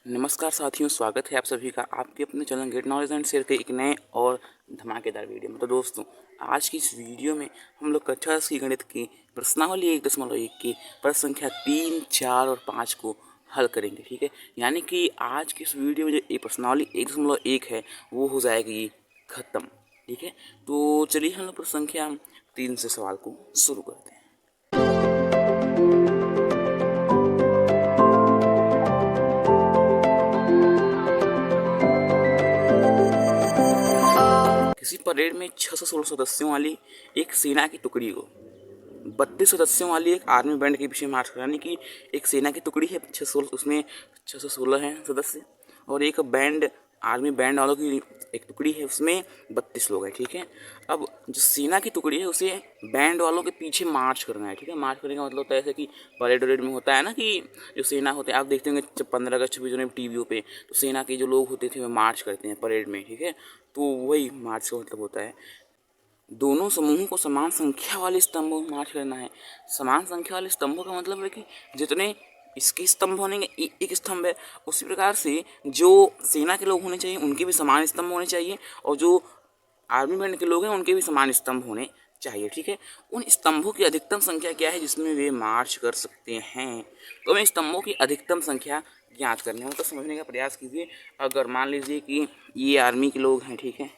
नमस्कार साथियों, स्वागत है आप सभी का आपके अपने channel get knowledge and share के एक नए और धमाकेदार वीडियो में। तो दोस्तों, आज की इस वीडियो में हम लोग कक्षा 10 की गणित की प्रश्नावली 1.1 की प्रश्न संख्या 3, 4 और 5 को हल करेंगे। ठीक है, यानी कि आज की इस वीडियो में जो ये प्रश्नावली 1.1 है वो हो जाएगी ख़त्म। ठीक है, तो चलिए हम लोग प्रश्न संख्या 3 से सवाल को शुरू करते हैं। किसी परेड में 616 सदस्यों वाली एक सेना की टुकड़ी को 32 सदस्यों वाली एक आर्मी बैंड के पीछे मार्च कराने की एक सेना की टुकड़ी है। 616 उसमें 616 हैं सदस्य, और एक बैंड आर्मी बैंड वालों की एक टुकड़ी है, उसमें 32 लोग हैं। ठीक है, अब जो सेना की टुकड़ी है उसे बैंड वालों के पीछे मार्च करना है। ठीक है, मार्च करने का मतलब होता है ऐसे कि परेड वरेड में होता है ना कि जो सेना होते हैं, आप देखते होंगे जब 15 अगस्त 26 जनवरी टीवीओ पे तो सेना के जो लोग होते थे वो मार्च करते हैं परेड में। ठीक है, तो वही मार्च का मतलब होता है। दोनों समूहों को समान संख्या वाले स्तंभों में मार्च करना है। समान संख्या वाले स्तंभों का मतलब है कि जितने इसके स्तंभ होने एक स्तंभ है, उसी प्रकार से जो सेना के लोग होने चाहिए उनके भी समान स्तंभ होने चाहिए, और जो आर्मी बैंड के लोग हैं उनके भी समान स्तंभ होने चाहिए। ठीक है, उन स्तंभों की अधिकतम संख्या क्या है जिसमें वे मार्च कर सकते हैं। तो हमें स्तंभों की अधिकतम संख्या ज्ञात करनी है, तो समझने का प्रयास कीजिए। अगर मान लीजिए कि ये आर्मी के लोग हैं, ठीक है,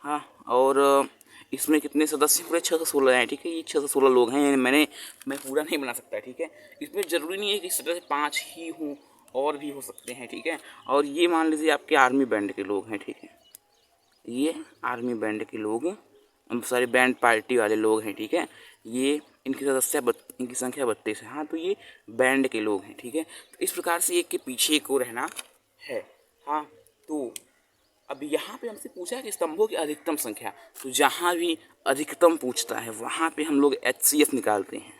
हाँ, और इसमें कितने सदस्य पूरे 616 हैं। ठीक है, ये 616 लोग हैं, यानी मैं पूरा नहीं बना सकता। ठीक है, इसमें ज़रूरी नहीं है कि सदस्य 5 ही हों, और भी हो सकते हैं। ठीक है, और ये मान लीजिए आपके आर्मी बैंड के लोग हैं। ठीक है, ये आर्मी बैंड के लोग, सारे बैंड पार्टी वाले लोग हैं। ठीक है, ये इनकी संख्या 32 है। हाँ, तो ये बैंड के लोग हैं। ठीक है, तो इस प्रकार से एक के पीछे एक को रहना है। हाँ, तो अब यहाँ पे हमसे पूछा है कि स्तंभों की अधिकतम संख्या, तो जहाँ भी अधिकतम पूछता है वहाँ पे हम लोग HCF निकालते हैं।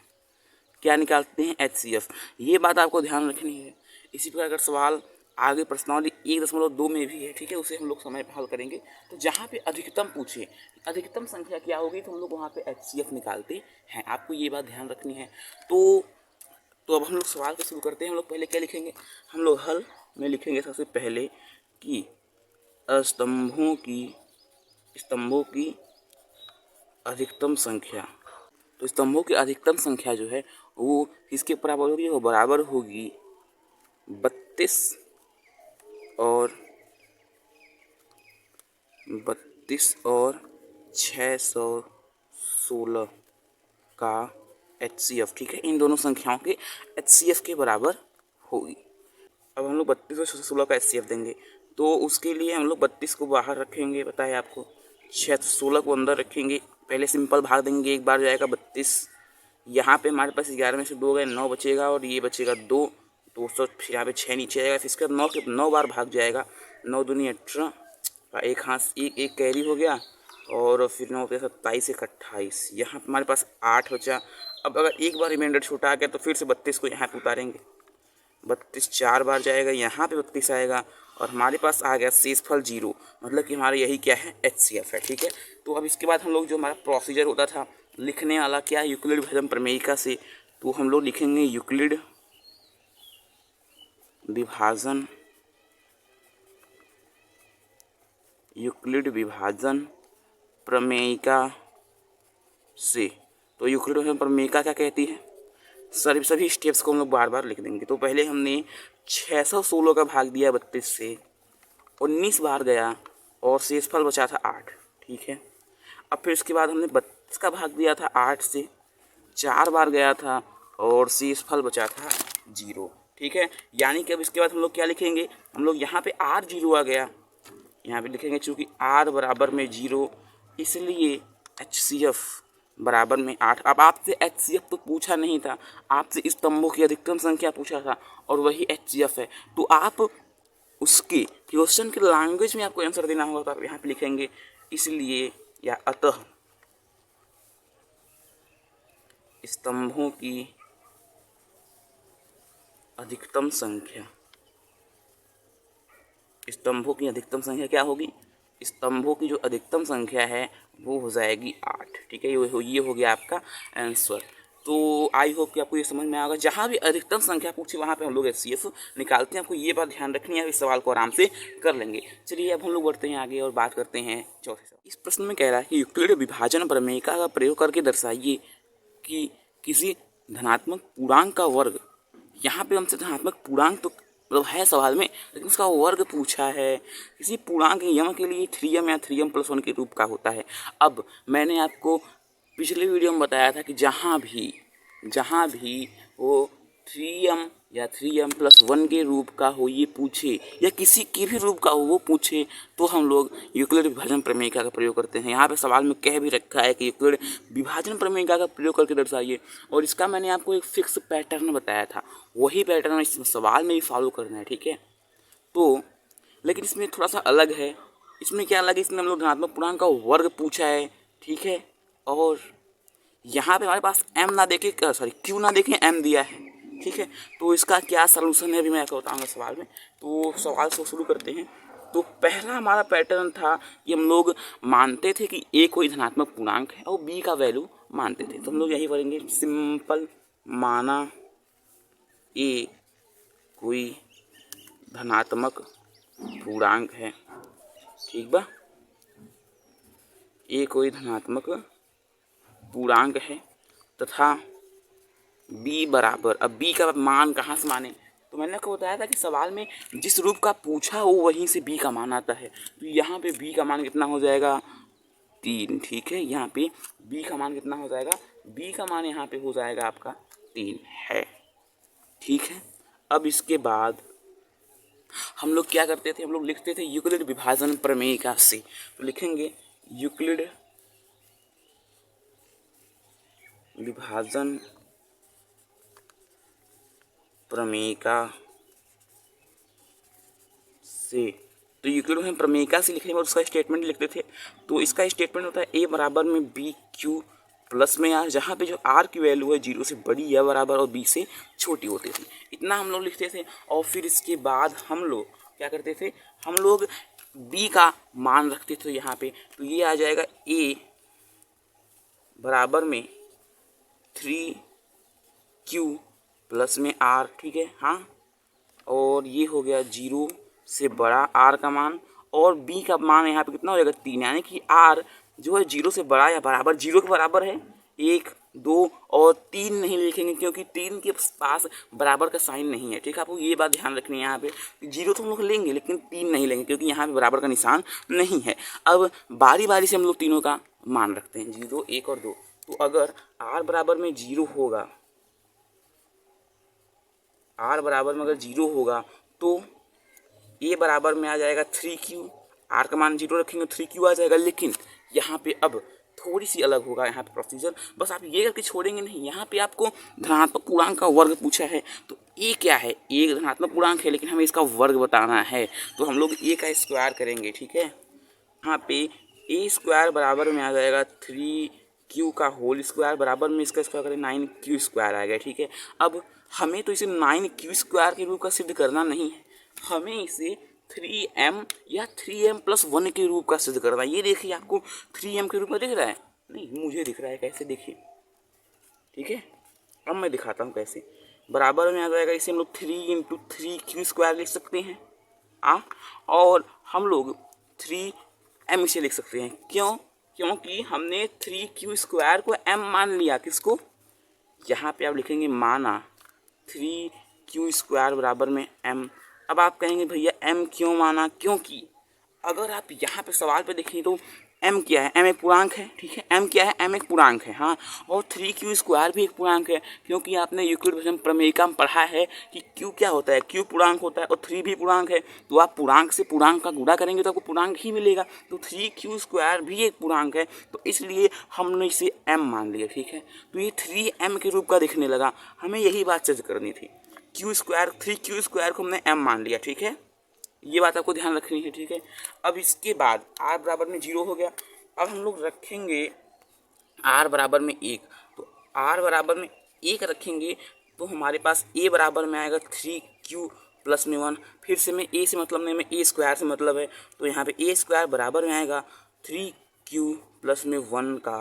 क्या निकालते हैं? HCF। ये बात आपको ध्यान रखनी है। इसी प्रकार अगर सवाल आगे प्रश्नावली 1.2 में भी है, ठीक है, उसे हम लोग समय पर हल करेंगे। तो जहाँ पे अधिकतम पूछे, अधिकतम संख्या क्या होगी, तो हम लोग वहाँ पे HCF निकालते हैं। आपको ये बात ध्यान रखनी है। तो अब हम लोग सवाल को शुरू करते हैं। हम लोग पहले क्या लिखेंगे? हम लोग हल में लिखेंगे सबसे पहले कि स्तंभों की अधिकतम संख्या। तो स्तंभों की अधिकतम संख्या जो है वो किसके बराबर होगी? वो बराबर होगी 32 और 616 का HCF। ठीक है, इन दोनों संख्याओं के HCF के बराबर होगी। अब हम लोग 32 और 616 का HCF देंगे, तो उसके लिए हम लोग 32 को बाहर रखेंगे, बताए आपको, 616 को अंदर रखेंगे। पहले सिंपल भाग देंगे, एक बार जाएगा 32, यहाँ पे हमारे पास 11 में से 2 गए, 9 बचेगा, और ये बचेगा 2, तो फिर यहाँ पे 6 नीचे आएगा। फिर इसके बाद 9 बार भाग जाएगा, 9 दूनी 18, एक हाथ एक कैरी हो गया, और फिर 9 पे 27, 1 28, यहाँ हमारे पास 8 बचा। अब अगर एक बार रिमाइंडर छोटा आ गया तो फिर से 32 को यहाँ पे उतारेंगे, 32 4 बार जाएगा, यहाँ पे 32 आएगा, और हमारे पास आ गया शेषफल 0, मतलब कि हमारा यही क्या है? HCF है। ठीक है, तो अब इसके बाद हम लोग जो हमारा प्रोसीजर होता था लिखने वाला, क्या है? यूक्लिड विभाजन प्रमेयिका से, तो हम लोग लिखेंगे यूक्लिड विभाजन प्रमेयिका से। तो यूक्लिड विभाजन प्रमेयिका क्या कहती है? सभी स्टेप्स को हम लोग बार बार लिख देंगे। तो पहले हमने 616 का भाग दिया 32 से, 19 बार गया, और शेषफल बचा था 8। ठीक है, अब फिर उसके बाद हमने 32 का भाग दिया था 8 से, 4 बार गया था, और शेषफल बचा था 0। ठीक है, यानी कि अब इसके बाद हम लोग क्या लिखेंगे? हम लोग यहाँ पे R 0 आ गया, यहाँ पे लिखेंगे चूँकि R बराबर में 0, इसलिए HCF बराबर में 8। अब आपसे HCF तो पूछा नहीं था, आपसे स्तंभों की अधिकतम संख्या पूछा था, और वही HCF है। तो आप उसके क्वेश्चन के लैंग्वेज में आपको आंसर देना होगा, तो आप यहाँ पे लिखेंगे इसलिए या अतः स्तंभों की अधिकतम संख्या क्या होगी? स्तंभों की जो अधिकतम संख्या है वो हो जाएगी 8। ठीक है, ये हो गया आपका आंसर। तो आई होप कि आपको ये समझ में आएगा। जहाँ भी अधिकतम संख्या पूछे वहाँ पे हम लोग HCF निकालते हैं। आपको ये बात ध्यान रखनी है, इस सवाल को आराम से कर लेंगे। चलिए अब हम लोग बढ़ते हैं आगे और बात करते हैं चौथे सवाल। इस प्रश्न में कह रहा है कि यूक्लिड विभाजन प्रमेयिका का प्रयोग करके दर्शाइए कि किसी धनात्मक पूर्णांक का वर्ग, यहाँ पे हमसे धनात्मक पूर्णांक तो मतलब है सवाल में, लेकिन उसका वर्ग पूछा है। किसी पूर्णांक यम के लिए 3m या 3m+1 के रूप का होता है। अब मैंने आपको पिछले वीडियो में बताया था कि जहाँ भी वो 3m या 3m+1 के रूप का हो ये पूछे, या किसी के भी रूप का हो वो पूछे, तो हम लोग यूक्लिड विभाजन प्रमेयिका का प्रयोग करते हैं। यहाँ पे सवाल में कह भी रखा है कि यूक्लिड विभाजन प्रमेयिका का प्रयोग करके दर्शाइए, और इसका मैंने आपको एक फिक्स पैटर्न बताया था, वही पैटर्न इस सवाल में भी फॉलो करना है, ठीक है। तो लेकिन इसमें थोड़ा सा अलग है। इसमें क्या अलग है, इसमें हम लोग धनात्मक पूर्णांक का वर्ग पूछा है, ठीक है, और यहाँ पे हमारे पास m ना देखे q ना देखे m दिया है, ठीक है। तो इसका क्या सलूशन है अभी मैं आपको बताऊंगा सवाल में। तो सवाल से शुरू करते हैं। तो पहला हमारा पैटर्न था कि हम लोग मानते थे कि a कोई धनात्मक पूर्णांक है और b का वैल्यू मानते थे। तो हम लोग यही करेंगे, सिंपल माना a कोई धनात्मक पूर्णांक है, ठीक बा, a कोई धनात्मक पूर्णांक है तथा b बराबर, अब b का मान कहाँ से माने, तो मैंने आपको बताया था कि सवाल में जिस रूप का पूछा हो वहीं से b का मान आता है। तो यहाँ पे b का मान कितना हो जाएगा, 3, ठीक है। यहाँ पे b का मान कितना हो जाएगा, b का मान यहाँ पे हो जाएगा आपका 3 है, ठीक है। अब इसके बाद हम लोग क्या करते थे, हम लोग लिखते थे यूक्लिड विभाजन प्रमेयिका से। तो लिखेंगे यूक्लिड विभाजन प्रमेयिका से, तो यूक्लिड में प्रमेयिका से लिखने में उसका स्टेटमेंट लिखते थे। तो इसका स्टेटमेंट होता है a बराबर में b q प्लस में r, जहाँ पे जो r की वैल्यू है 0 से बड़ी या बराबर और b से छोटी होती थी, इतना हम लोग लिखते थे। और फिर इसके बाद हम लोग क्या करते थे, हम लोग b का मान रखते थे यहाँ पे। तो ये आ जाएगा a बराबर में 3q प्लस में r, ठीक है, हाँ। और ये हो गया 0 से बड़ा r का मान, और b का मान यहाँ पे कितना हो जाएगा 3, यानी कि r जो है 0 से बड़ा या बराबर, 0 के बराबर है 1, 2 और 3 नहीं लिखेंगे क्योंकि 3 के पास बराबर का साइन नहीं है, ठीक है। आपको ये बात ध्यान रखनी है, यहाँ पे 0 तो हम लोग लेंगे लेकिन 3 नहीं लेंगे क्योंकि यहाँ पे बराबर का निशान नहीं है। अब बारी बारी से हम लोग तीनों का मान रखते हैं, 0, 1 और 2। तो अगर r बराबर में 0 होगा, r बराबर में अगर 0 होगा तो a बराबर में आ जाएगा 3q, r का मान 0 रखेंगे 3q आ जाएगा। लेकिन यहाँ पे अब थोड़ी सी अलग होगा यहाँ पे प्रोसीजर, बस आप ये करके छोड़ेंगे नहीं। यहाँ पे आपको धनात्मक पूर्णांक का वर्ग पूछा है, तो a क्या है, a धनात्मक पूर्णांक है लेकिन हमें इसका वर्ग बताना है। तो हम लोग a का स्क्वायर करेंगे, ठीक है। यहाँ पे a स्क्वायर बराबर में आ जाएगा 3q का होल स्क्वायर, बराबर में इसका स्क्वायर करें 9q स्क्वायर आएगा, ठीक है। अब हमें तो इसे 9q स्क्वायर के रूप का सिद्ध करना नहीं है, हमें इसे 3m या 3m+1 के रूप का सिद्ध करना है। ये देखिए आपको 3m के रूप में दिख रहा है, नहीं मुझे दिख रहा है, कैसे देखिए, ठीक है। अब मैं दिखाता हूँ कैसे। बराबर में आ जाएगा, इसे हम लोग 3 × 3q स्क्वायर लिख सकते हैं, और हम लोग 3m इसे लिख सकते हैं। क्यों, क्योंकि हमने 3q स्क्वायर को m मान लिया, किसको, यहाँ पे आप लिखेंगे माना 3q स्क्वायर बराबर में m। अब आप कहेंगे भैया m क्यों माना, क्योंकि अगर आप यहाँ पे सवाल पे देखें तो m क्या है, m एक पूर्णांक है, ठीक है। m क्या है, m एक पूर्णांक है, हाँ। और 3q स्क्वायर भी एक पूर्णांक है, क्योंकि आपने यूक्लिड विभाजन प्रमेयिका में पढ़ा है कि q क्या होता है, q पूर्णांक होता है और 3 भी पूर्णांक है। तो आप पूर्णांक से पूर्णांक का गुणा करेंगे तो आपको पूर्णांक ही मिलेगा। तो 3q स्क्वायर भी एक पूर्णांक है, तो इसलिए हमने इसे m मान लिया, ठीक है। तो ये 3m के रूप का दिखने लगा, हमें यही बात सिद्ध करनी थी। q स्क्वायर 3q स्क्वायर को हमने m मान लिया, ठीक है। ये बात आपको ध्यान रखनी है, ठीक है। अब इसके बाद r बराबर में 0 हो गया। अब हम लोग रखेंगे r बराबर में 1, तो r बराबर में 1 रखेंगे तो हमारे पास a बराबर में आएगा 3q प्लस में 1। फिर से मैं a से मतलब नहीं, मैं a स्क्वायर से मतलब है, तो यहाँ पे a स्क्वायर बराबर में आएगा 3q प्लस में 1 का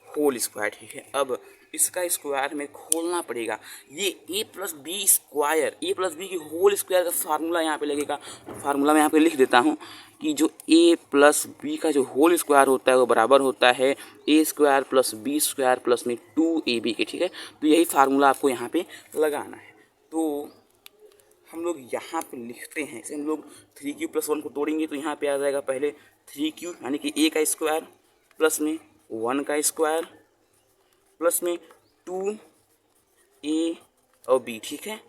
होल स्क्वायर, ठीक है। अब इसका स्क्वायर हमें खोलना पड़ेगा। ये ए प्लस बी स्क्वायर, ए प्लस बी की होल स्क्वायर का फार्मूला यहाँ पे लगेगा। फार्मूला मैं यहाँ पे लिख देता हूँ कि जो ए प्लस बी का जो होल स्क्वायर होता है वो बराबर होता है A square plus B square plus में 2ab के। ठीक है, तो यही फार्मूला आपको यहाँ पे लगाना है। तो हम लोग यहाँ पे लिखते हैं, इसे हम लोग 3q + 1 को तोड़ेंगे तो यहाँ पे आ जाएगा पहले 3q यानी कि a का स्क्वायर प्लस में 1 का स्क्वायर प्लस में 2a और b। ठीक है,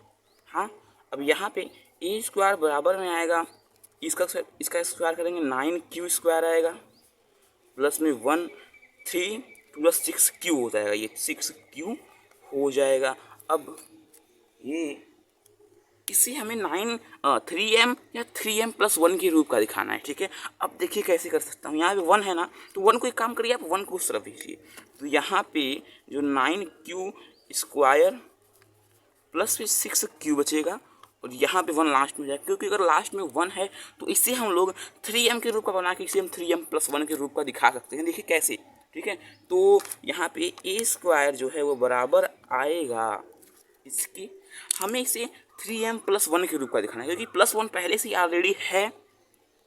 हाँ। अब यहाँ पे a स्क्वायर बराबर में आएगा, इसका स्क्वायर करेंगे 9q स्क्वायर आएगा प्लस में 1 3 + 6q हो जाएगा, ये 6q हो जाएगा। अब ये इसे हमें 3m या 3m + 1 के रूप का दिखाना है। ठीक है, अब देखिए कैसे कर सकता हूँ। यहाँ पे 1 है ना, तो 1 को एक काम करिए, आप 1 को उस तरफ भेजिए। तो यहाँ पे जो 9q स्क्वायर प्लस में 6q बचेगा और यहाँ पे 1 लास्ट में जाएगा, क्योंकि अगर लास्ट में 1 है तो इसे हम लोग 3m के रूप का बना के इसे हम 3m + 1 के रूप का दिखा सकते हैं। देखिए कैसे। ठीक है, तो यहाँ पे a स्क्वायर जो है वो बराबर आएगा इसके, हमें इसे 3m + 1 के रूप का दिखाना है, क्योंकि +1 पहले से ऑलरेडी है,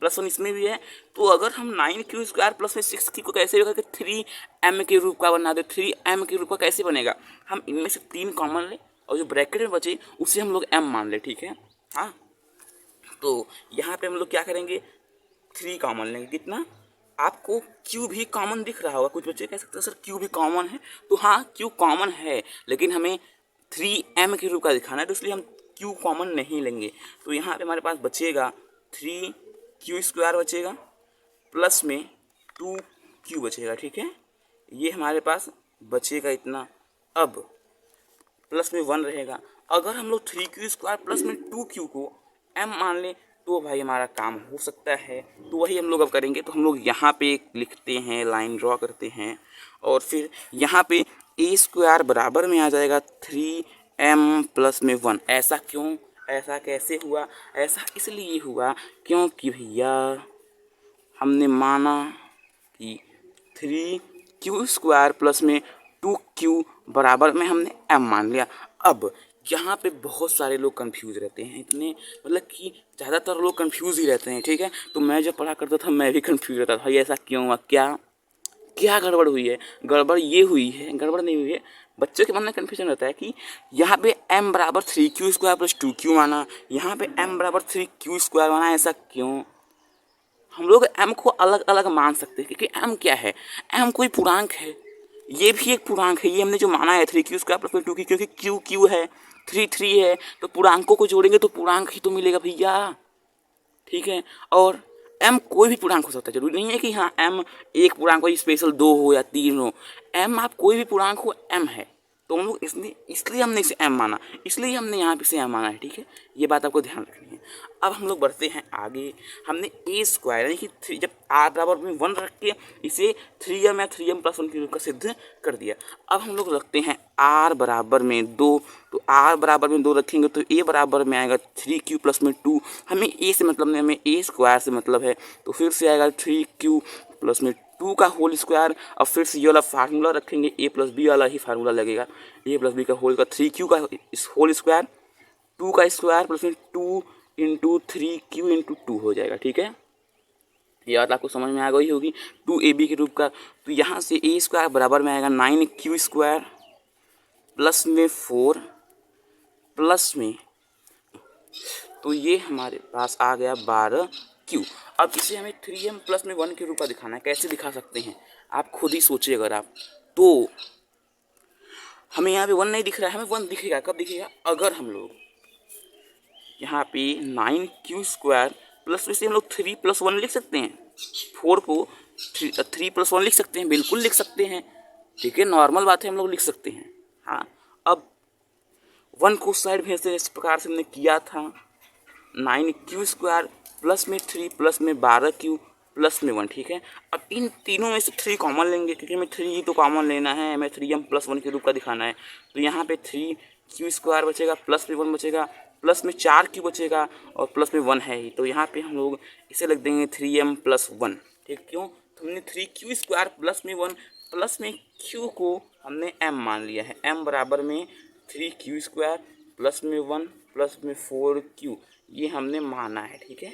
+1 इसमें भी है। तो अगर हम 9q स्क्वायर प्लस में 6q को कैसे करके 3m के रूप का बना दे, 3m के रूप का कैसे बनेगा, हम इनमें से 3 कॉमन ले और जो ब्रैकेट में बचे उसे हम लोग m मान ले। ठीक है, हाँ। तो यहाँ पे हम लोग क्या करेंगे, 3 कॉमन लेंगे। कितना, आपको q भी कॉमन दिख रहा होगा, कुछ बच्चे कह सकते हैं सर q भी कॉमन है, तो हाँ q कॉमन है, लेकिन हमें 3m के रूप का दिखाना है, तो इसलिए हम q कॉमन नहीं लेंगे। तो यहाँ पे हमारे पास बचेगा 3q स्क्वायर बचेगा प्लस में 2q बचेगा। ठीक है, ये हमारे पास बचेगा इतना। अब प्लस में 1 रहेगा, अगर हम लोग 3q स्क्वायर प्लस में 2q को m मान लें तो भाई हमारा काम हो सकता है। तो वही हम लोग अब करेंगे। तो हम लोग यहाँ पे लिखते हैं, लाइन ड्रॉ करते हैं और फिर यहाँ पे a स्क्वायर बराबर में आ जाएगा 3m + में 1। ऐसा क्यों, ऐसा कैसे हुआ, ऐसा इसलिए हुआ क्योंकि भैया हमने माना कि 3q स्क्वायर प्लस में 2q बराबर में हमने m मान लिया। अब यहाँ पे बहुत सारे लोग कंफ्यूज रहते हैं, इतने मतलब कि ज़्यादातर लोग कंफ्यूज ही रहते हैं। ठीक है, तो मैं जब पढ़ा करता था मैं भी कंफ्यूज रहता था, भाई ऐसा क्यों हुआ, क्या गड़बड़ हुई है। गड़बड़ ये हुई है, गड़बड़ नहीं हुई है, बच्चों के मन में कन्फ्यूजन रहता है कि यहाँ पे m बराबर 3q स्क्वायर प्लस 2q माना, यहाँ पे m बराबर 3q स्क्वायर माना, ऐसा क्यों। हम लोग m को अलग अलग मान सकते हैं, क्योंकि m क्या है, m कोई पूर्णांक है, ये भी एक पूर्णांक है। ये हमने जो माना है 3q स्क्वायर प्लस 2q, क्योंकि q q है, 3 3 है, तो पूर्णांकों को जोड़ेंगे तो पूर्णांक ही तो मिलेगा भैया। ठीक है, और m कोई भी पूर्णांक हो सकता है, जरूरी नहीं है कि हाँ m एक पूर्णांक हो, स्पेशल 2 हो या 3 हो, m आप कोई भी पूर्णांक हो m है। तो हम लोग इसलिए हमने इसे m माना, इसलिए हमने यहाँ पे इसे m माना है। ठीक है, ये बात आपको ध्यान रखनी है। अब हम लोग बढ़ते हैं आगे। हमने a स्क्वायर यानी कि जब r बराबर में 1 रख के इसे 3m या 3m + 1 के रूप का सिद्ध कर दिया। अब हम लोग रखते हैं r बराबर में 2, तो r बराबर में 2 रखेंगे तो a बराबर में आएगा 3q प्लस में 2। हमें a से मतलब नहीं, हमें a स्क्वायर से मतलब है, तो फिर से आएगा 3q प्लस में 2 का होल स्क्वायर। अब फिर से ये वाला फार्मूला रखेंगे, a प्लस बी वाला ही फार्मूला लगेगा, a प्लस बी का होल का 3q का होल स्क्वायर, 2 का स्क्वायर प्लस में 2 × 3q × 2 हो जाएगा। ठीक है, ये बात आपको समझ में आ गई होगी, 2ab के रूप का। तो यहाँ से a स्क्वायर बराबर में आएगा 9q स्क्वायर प्लस में 4 प्लस में, तो ये हमारे पास आ गया 12q। अब इसे हमें 3m + में 1 के रूप का दिखाना है। कैसे दिखा सकते हैं आप खुद ही सोचिए। अगर आप, तो हमें यहाँ पे 1 नहीं दिख रहा है, हमें 1 दिखेगा। कब दिखेगा, अगर हम लोग यहाँ पे 9q स्क्वायर प्लस में से हम लोग 3 + 1 लिख सकते हैं, 4 को 3 + 1 लिख सकते हैं, बिल्कुल लिख सकते हैं। ठीक है, नॉर्मल बात है, हम लोग लिख सकते हैं। हाँ, अब 1 को साइड भेजते हैं, इस प्रकार से हमने किया था। 9q स्क्वायर प्लस में 3 प्लस में 12q प्लस में 1। ठीक है, अब इन तीनों में से 3 कॉमन लेंगे, क्योंकि हमें 3 ही तो कॉमन लेना है, हमें 3m + 1 के रूप का दिखाना है। तो यहाँ पे 3q स्क्वायर बचेगा प्लस में 1 बचेगा, प्लस में 4q बचेगा और प्लस में 1 है ही, तो यहाँ पे हम लोग इसे लिख देंगे 3m + 1। ठीक, क्यों, तो हमने 3q स्क्वायर प्लस में 1 प्लस में q को हमने m मान लिया है, m बराबर में 3q² प्लस में 1 प्लस में 4q, ये हमने माना है। ठीक है,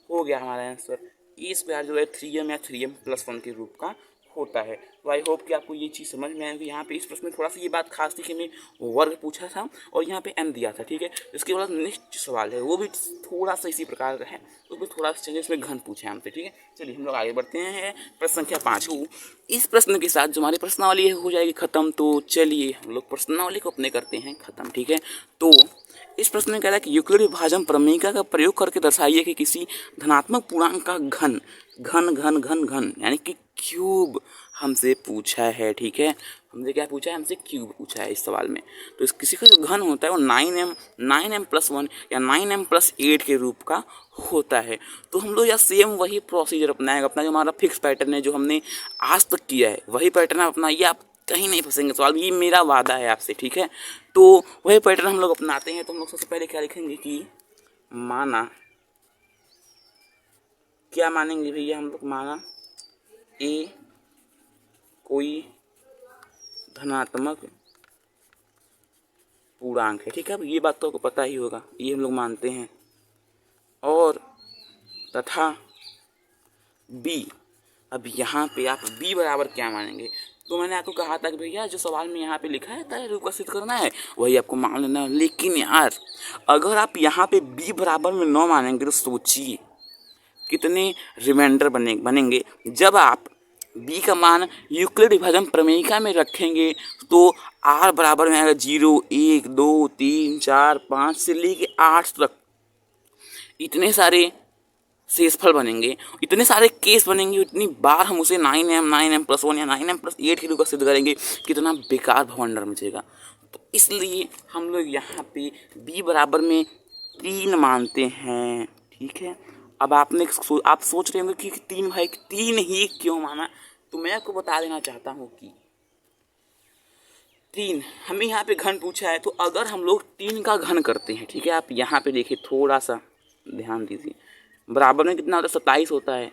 हो गया हमारा आंसर। ए स्क्वायर जो है 3m या 3m प्लस 1 के रूप का होता है। तो आई होप कि आपको ये चीज़ समझ में आएगी। यहाँ पे इस प्रश्न में थोड़ा सा ये बात खास थी कि मैं वर्ग पूछा था और यहाँ पे m दिया था। ठीक है, इसके बाद नेक्स्ट सवाल है वो भी थोड़ा सा इसी प्रकार का है, उसमें थोड़ा सा चेंजेस में घन पूछे हमसे। ठीक है, चलिए हम लोग आगे बढ़ते हैं। प्रश्न संख्या 5। इस प्रश्न के साथ जो हमारी प्रश्नावली हो जाएगी खत्म। तो चलिए हम लोग प्रश्नावली को अपने करते हैं खत्म। ठीक है, तो इस प्रश्न में कह रहा है कि यूक्लिड विभाजन प्रमेयिका का प्रयोग करके दर्शाइए कि किसी धनात्मक पूर्णांक का घन घन घन घन घन यानी कि क्यूब हमसे पूछा है। ठीक है, हमसे क्या पूछा है? हमसे क्यूब पूछा है इस सवाल में। तो इस किसी का जो घन होता है वो 9m प्लस 1 या 9m प्लस 8 के रूप का होता है। तो हम लोग या सेम वही प्रोसीजर अपनाएंगे, अपना जो हमारा फिक्स पैटर्न है जो हमने आज तक किया है वही पैटर्न अपनाइए, आप कहीं नहीं फंसेंगे सवाल में, ये मेरा वादा है आपसे। ठीक है, तो वही पैटर्न हम लोग अपनाते हैं। तो हम लोग सबसे पहले क्या लिखेंगे कि माना, क्या मानेंगे भैया हम लोग? माना ए कोई धनात्मक पूर्णांक है। ठीक है, अब ये बात तो आपको पता ही होगा, ये हम लोग मानते हैं। और तथा बी, अब यहाँ पे आप बी बराबर क्या मानेंगे? तो मैंने आपको कहा था कि भैया जो सवाल में यहाँ पे लिखा है तय रूप का सिद्ध करना है वही आपको मान लेना है। लेकिन यार अगर आप यहाँ पे बी बराबर में 9 मानेंगे तो सोचिए कितने रिमाइंडर बनेंगे। जब आप b का मान यूक्लिड विभाजन प्रमेयिका में रखेंगे तो r बराबर में आएगा 0 1 2 3 4 5 से लेके 8 तक इतने सारे शेषफल बनेंगे, इतने सारे केस बनेंगे, इतनी बार हम उसे 9m प्लस 1 या 9m प्लस 8 के रूप में सिद्ध करेंगे, कितना बेकार भवंडर मचेगा। तो इसलिए हम लोग यहाँ पे b बराबर में 3 मानते हैं। ठीक है, अब आप सोच रहे होंगे कि 3 भाई 3 ही क्यों माना? तो मैं आपको बता देना चाहता हूँ कि 3 हमें यहाँ पे घन पूछा है, तो अगर हम लोग 3 का घन करते हैं, ठीक है, आप यहाँ पे देखिए थोड़ा सा ध्यान दीजिए, बराबर में कितना होता है? 27 होता है।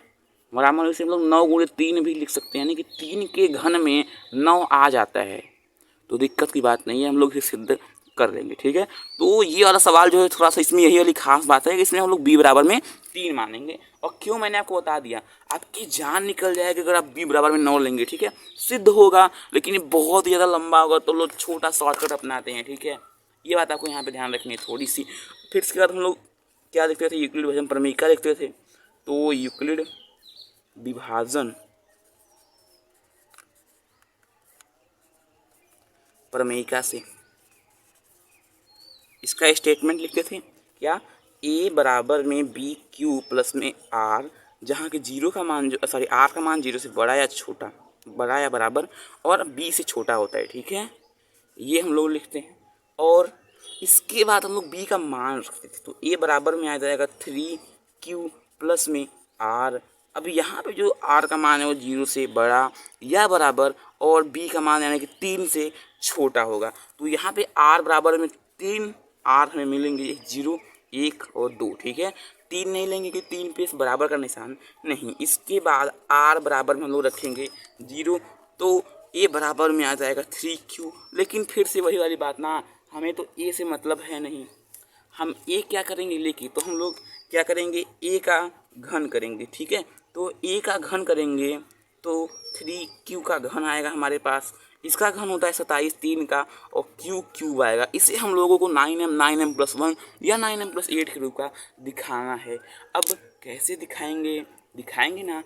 बराबर में से हम लोग 9 गुणे 3 भी लिख सकते हैं, यानी कि 3 के घन में 9 आ जाता है। तो दिक्कत की बात नहीं है, हम लोग इसे सिद्ध कर लेंगे। ठीक है, तो ये वाला सवाल जो है थोड़ा सा इसमें यही वाली खास बात है कि इसमें हम लोग b बराबर में 3 मानेंगे। और क्यों, मैंने आपको बता दिया, आपकी जान निकल जाएगी अगर आप b बराबर में 9 लेंगे। ठीक है, सिद्ध होगा लेकिन ये बहुत ज़्यादा लंबा होगा, तो लोग छोटा शॉर्टकट अपनाते हैं। ठीक है, ये बात आपको यहाँ पे ध्यान रखनी है थोड़ी सी। फिर इसके बाद हम लोग क्या देखते थे? यूक्लिड विभाजन प्रमेयिका देखते थे। तो यूक्लिड विभाजन प्रमेयिका से इसका स्टेटमेंट लिखते थे क्या? a बराबर में बी क्यू प्लस में r, जहाँ के जीरो का मान r का मान 0 से बड़ा या छोटा, बड़ा या बराबर, और b से छोटा होता है। ठीक है, ये हम लोग लिखते हैं। और इसके बाद हम लोग b का मान रखते थे। तो a बराबर में आ जाएगा 3q प्लस में r। अब यहाँ पे जो r का मान है वो 0 से बड़ा या बराबर और b का मान यानी कि 3 से छोटा होगा। तो यहाँ पे r बराबर में 3 r हमें मिलेंगे 0 1 और 2। ठीक है, 3 नहीं लेंगे कि 3 पे बराबर का निशान नहीं। इसके बाद r बराबर में हम लोग रखेंगे 0, तो a बराबर में आ जाएगा 3q। लेकिन फिर से वही वाली बात ना, हमें तो a से मतलब है नहीं, हम a क्या करेंगे लेके, तो हम लोग क्या करेंगे? a का घन करेंगे। ठीक है, तो a का घन करेंगे तो 3q का घन आएगा हमारे पास। इसका घन होता है 27 3 का, और q क्यूब आएगा। इसे हम लोगों को 9m प्लस 1 या 9m प्लस 8 के रूप का दिखाना है। अब कैसे दिखाएंगे ना,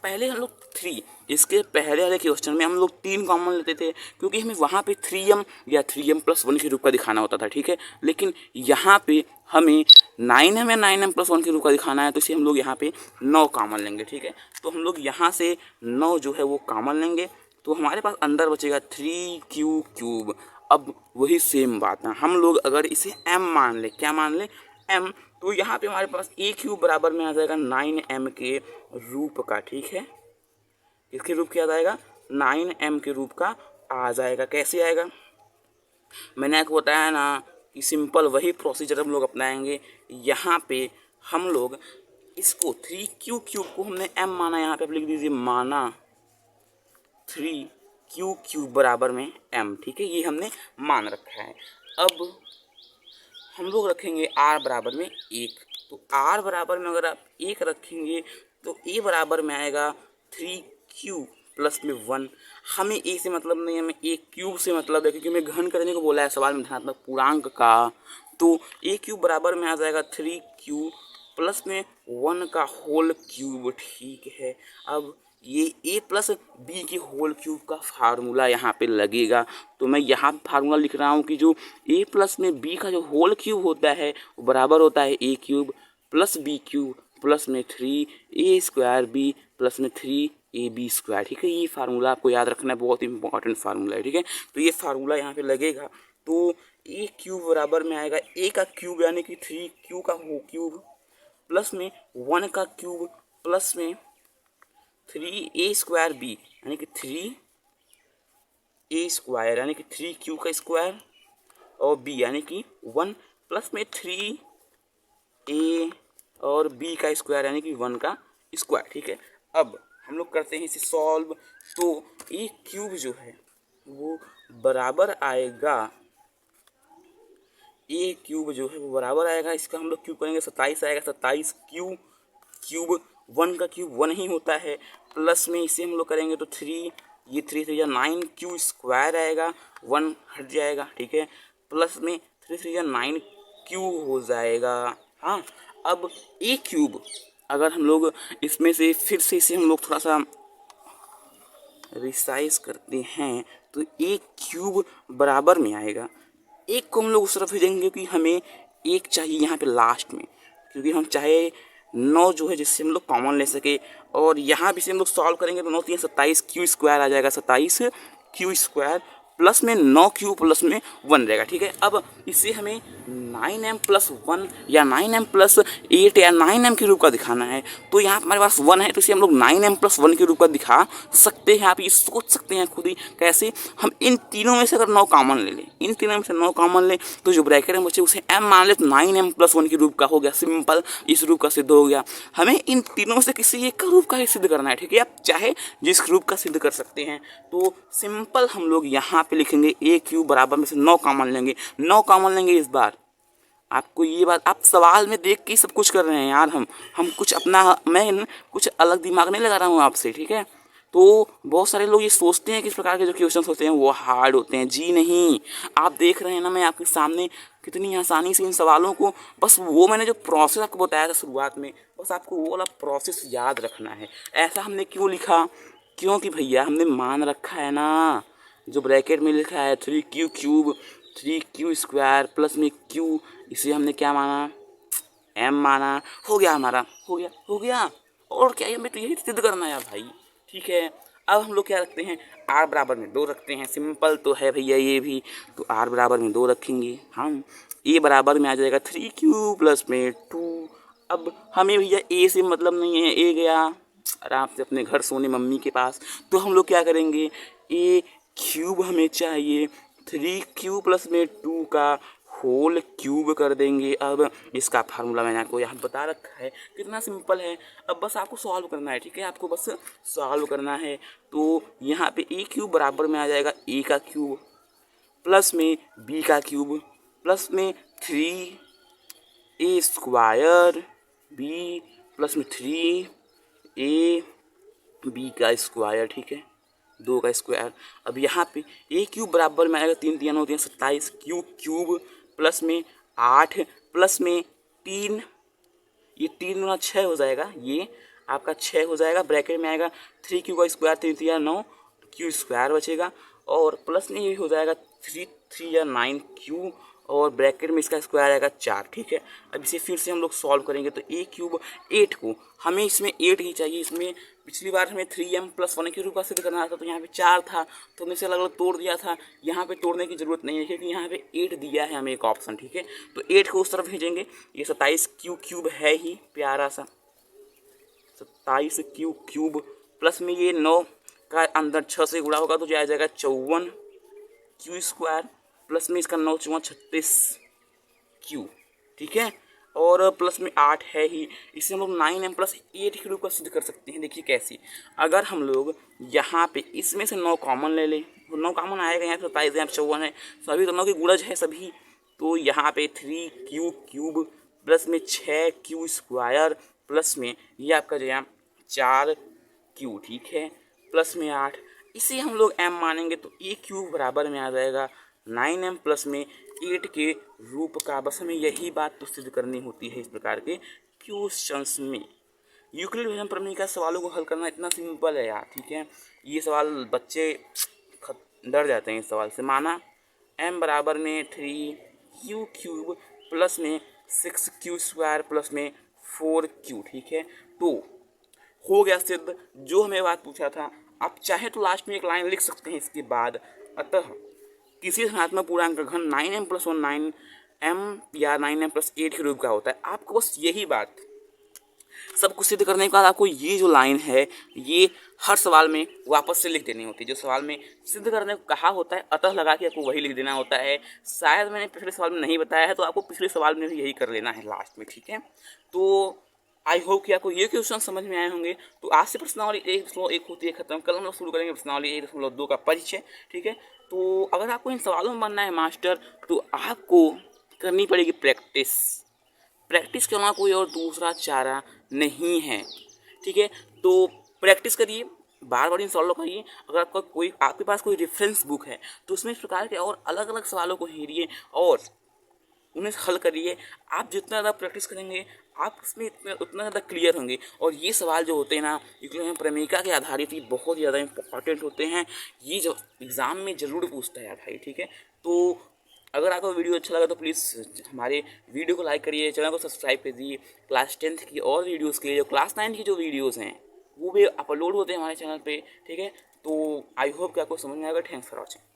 पहले हम लोग 3, इसके पहले वाले क्वेश्चन में हम लोग 3 कॉमन लेते थे क्योंकि हमें वहाँ पे 3m या 3m प्लस 1 के रूप का दिखाना होता था। ठीक है, लेकिन यहाँ पे हमें 9m या 9m प्लस 1 के रूप का दिखाना है, तो इसे हम लोग यहाँ पे 9 कॉमन लेंगे। ठीक है, तो हम लोग यहाँ से 9 जो है वो कॉमन लेंगे, तो हमारे पास अंदर बचेगा 3q क्यूब। अब वही सेम बात है, हम लोग अगर इसे m मान ले, क्या मान ले? m, तो यहाँ पे हमारे पास a क्यूब बराबर में आ जाएगा 9m के रूप का। ठीक है, इसके रूप क्या आ जाएगा? 9m के रूप का आ जाएगा। कैसे आएगा? मैंने आपको बताया ना कि सिंपल वही प्रोसीजर हम लोग अपनाएंगे। यहाँ पे हम लोग इसको 3q क्यूब को हमने m माना, यहाँ पे आप लिख दीजिए माना 3 क्यू क्यूब बराबर में m, ठीक है, ये हमने मान रखा है। अब हम लोग रखेंगे r बराबर में 1, तो r बराबर में अगर आप 1 रखेंगे तो a बराबर में आएगा 3q प्लस में 1। हमें a से मतलब नहीं, हमें a क्यूब से मतलब है, क्योंकि हमें घन करने को बोला है सवाल में धनात्मक पूर्णांक का। तो a क्यूब बराबर में आ जाएगा 3q प्लस में 1 का होल क्यूब, ठीक है। अब ये a प्लस बी की होल क्यूब का फार्मूला यहाँ पे लगेगा, तो मैं यहाँ फार्मूला लिख रहा हूँ कि जो a प्लस में b का जो होल क्यूब होता है वो बराबर होता है a cube plus B cube plus में 3a स्क्वायर b प्लस में 3ab स्क्वायर, ठीक है। ये फार्मूला आपको याद रखना है, बहुत इंपॉर्टेंट फार्मूला है, ठीक है। तो ये फार्मूला यहाँ पे लगेगा, तो a क्यूब बराबर में आएगा a का क्यूब यानी कि 3q का क्यूब प्लस में 1 का क्यूब प्लस में 3a स्क्वायर b यानी कि 3a स्क्वायर यानी कि 3q का स्क्वायर और b यानी कि 1 प्लस में 3a और b का स्क्वायर यानी कि 1 का स्क्वायर, ठीक है। अब हम लोग करते हैं इसे सॉल्व, तो a क्यूब जो है वो बराबर आएगा, a क्यूब जो है वो बराबर आएगा, इसका हम लोग क्यूब करेंगे 27 आएगा, 27 क्यूब 1 का क्यूब 1 ही होता है, प्लस में इसे हम लोग करेंगे तो 3, ये 3 3 9 क्यू स्क्वायर आएगा, 1 हट जाएगा, ठीक है, प्लस में 3 3 9 क्यू हो जाएगा। हाँ, अब a क्यूब अगर हम लोग इसमें से फिर से इसे हम लोग थोड़ा सा रिसाइज करते हैं तो a क्यूब बराबर में आएगा, एक को हम लोग उस तरफ भेजेंगे कि हमें एक चाहिए यहाँ पे लास्ट में, क्योंकि हम चाहे 9 जो है जिससे हम लोग कॉमन ले सके, और यहाँ भी से हम लोग सॉल्व करेंगे तो 9 3 27 क्यू स्क्वायर आ जाएगा, 27 क्यू स्क्वायर प्लस में 9 क्यू प्लस में 1 रहेगा, ठीक है। अब इससे हमें 9m प्लस 1 या 9m प्लस 8 या 9m के रूप का दिखाना है, तो यहाँ हमारे पास 1 है तो इसे हम लोग 9m प्लस 1 के रूप का दिखा सकते हैं। आप ये सोच सकते हैं खुद ही कैसे, हम इन तीनों में से अगर 9 कॉमन ले लें, इन तीनों में से 9 कॉमन लें तो जो ब्रैकेट में बचे उसे m मान ले तो 9m प्लस 1 के रूप का हो गया, सिंपल इस रूप का सिद्ध हो गया। हमें इन तीनों में से किसी एक का रूप का ही सिद्ध करना है, ठीक है। आप चाहे जिस रूप का सिद्ध कर सकते हैं, तो सिंपल हम लोग यहाँ पे लिखेंगे a क्यूब बराबर में से 9 कॉमन लेंगे, 9 कॉमन लेंगे इस बार। आपको ये बात, आप सवाल में देख के सब कुछ कर रहे हैं यार, हम कुछ अपना, मैं कुछ अलग दिमाग नहीं लगा रहा हूँ आपसे, ठीक है। तो बहुत सारे लोग ये सोचते हैं कि इस प्रकार के जो क्वेश्चन होते हैं वो हार्ड होते हैं, जी नहीं। आप देख रहे हैं ना मैं आपके सामने कितनी आसानी से इन सवालों को, बस वो मैंने जो प्रोसेस आपको बताया था शुरुआत में, बस आपको वो वाला प्रोसेस याद रखना है। ऐसा हमने क्यों लिखा, क्योंकि भैया हमने मान रखा है ना, जो ब्रैकेट में लिखा है 3q cube 3q square plus में q, इसे हमने क्या माना, m माना, हो गया हमारा, हो गया। और क्या, हमें तो यही सिद्ध करना है भाई, ठीक है। अब हम लोग क्या रखते हैं, r बराबर में 2 रखते हैं, सिंपल तो है भैया ये भी, तो r बराबर में 2 रखेंगे हम, a बराबर में आ जाएगा 3q प्लस में 2। अब हमें भैया a से मतलब नहीं है, a गया आराम से अपने घर सोने मम्मी के पास, तो हम लोग क्या करेंगे, a क्यूब हमें चाहिए, 3q प्लस में 2 का होल क्यूब कर देंगे। अब इसका फार्मूला मैंने आपको यहाँ बता रखा है, कितना सिंपल है। अब बस आपको सॉल्व करना है, ठीक है, आपको बस सॉल्व करना है। तो यहाँ पे a क्यूब बराबर में आ जाएगा a का क्यूब प्लस में b का क्यूब प्लस में 3a स्क्वायर b प्लस में 3a b का स्क्वायर, ठीक है, 2 का स्क्वायर। अब यहाँ पे a क्यूब बराबर में आएगा 3 3 9 3 27 क्यूब प्लस में 8 प्लस में 3, ये 3 गुना 6 हो जाएगा, ये आपका 6 हो जाएगा, ब्रैकेट में आएगा 3q का स्क्वायर 3 3 9 q स्क्वायर बचेगा, और प्लस में ये हो जाएगा 3 3 9 q, और ब्रैकेट में इसका स्क्वायर आएगा 4, ठीक है। अब इसे फिर से हम लोग सॉल्व करेंगे तो a क्यूब 8 को हमें इसमें 8 ही चाहिए, इसमें पिछली बार हमें 3m प्लस 1 के रूप में सिद्ध करना था, तो यहाँ पे 4 था तो हमने इसे अलग अलग तोड़ दिया था, यहाँ पे तोड़ने की ज़रूरत नहीं है क्योंकि यहाँ पे 8 दिया है हमें एक ऑप्शन, ठीक है। तो 8 को उस तरफ भेजेंगे, ये 27 क्यूब है ही प्यारा सा, 27 क्यूब प्लस में ये 9 का अंदर 6 से गुणा होगा तो जो आ जाएगा 54 q स्क्वायर प्लस में इसका 9 4 36 q, ठीक है। और प्लस में 8 है ही, इससे हम लोग 9m प्लस 8 के रूप का सिद्ध कर सकते हैं। देखिए कैसे, अगर हम लोग यहाँ पे इसमें से 9 कॉमन ले लें, 9 कॉमन आएगा, यहाँ पे 27 यहाँ पे 54 है, सभी दोनों की गुणज है सभी, तो यहाँ पे 3q क्यूब प्लस में 6q स्क्वायर प्लस में ये आपका जो है 4q, ठीक है, प्लस में 8, इसे हम लोग m मानेंगे तो a क्यूब बराबर में आ जाएगा 9m प्लस में 8 के रूप का। बस हमें यही बात तो सिद्ध करनी होती है इस प्रकार के क्वेश्चंस में। यूक्लिड विजन प्रमेय का सवालों को हल करना इतना सिंपल है यार, ठीक है। ये सवाल बच्चे डर जाते हैं इस सवाल से। माना m बराबर में 3q क्यूब प्लस में 6q स्क्वायर प्लस में 4q, ठीक है, तो हो गया सिद्ध जो हमें बात पूछा था। आप चाहे तो लास्ट में एक लाइन लिख सकते हैं इसके बाद, अतः किसी धनात्मक पूर्णांक का घन 9m प्लस 1 9m या 9m प्लस 8 के रूप का होता है। आपको बस यही बात सब कुछ सिद्ध करने के बाद आपको ये जो लाइन है ये हर सवाल में वापस से लिख देनी होती है। जो सवाल में सिद्ध करने को कहा होता है अतः लगा के आपको वही लिख देना होता है। शायद मैंने पिछले सवाल में नहीं बताया है तो आपको पिछले सवाल में भी यही कर लेना है लास्ट में, ठीक है। तो आई होप कि आपको ये क्वेश्चन समझ में आए होंगे। तो आज से प्रश्नावली 1.1 होती है खत्म, कल हम लोग शुरू करेंगे प्रश्नावली 1.2 का परिचय, ठीक है। तो अगर आपको इन सवालों में बनना है मास्टर तो आपको करनी पड़ेगी प्रैक्टिस। प्रैक्टिस के अलावा कोई और दूसरा चारा नहीं है, ठीक है। तो प्रैक्टिस करिए, बार बार इन सवालों को करिए। अगर आपके पास कोई रेफरेंस बुक है तो उसमें इस प्रकार के और अलग अलग सवालों को हेरिए और उन्हें हल करिए। आप जितना ज़्यादा प्रैक्टिस करेंगे आप इसमें उतना ज़्यादा क्लियर होंगे। और ये सवाल जो होते हैं ना यूक्लिड प्रमेयिका के आधारित, ये बहुत ज़्यादा इंपॉर्टेंट होते हैं। ये जो एग्ज़ाम में ज़रूर पूछता है भाई, ठीक है। तो अगर आपको वीडियो अच्छा लगा तो प्लीज़ हमारे वीडियो को लाइक करिए, चैनल को सब्सक्राइब कीजिए। क्लास 10th की और वीडियोज़ के लिए जो क्लास 9 की जो वीडियोज़ हैं वो भी अपलोड होते हैं हमारे चैनल पे, ठीक है। तो आई होप कि आपको समझ में आएगा। Thanks for watching.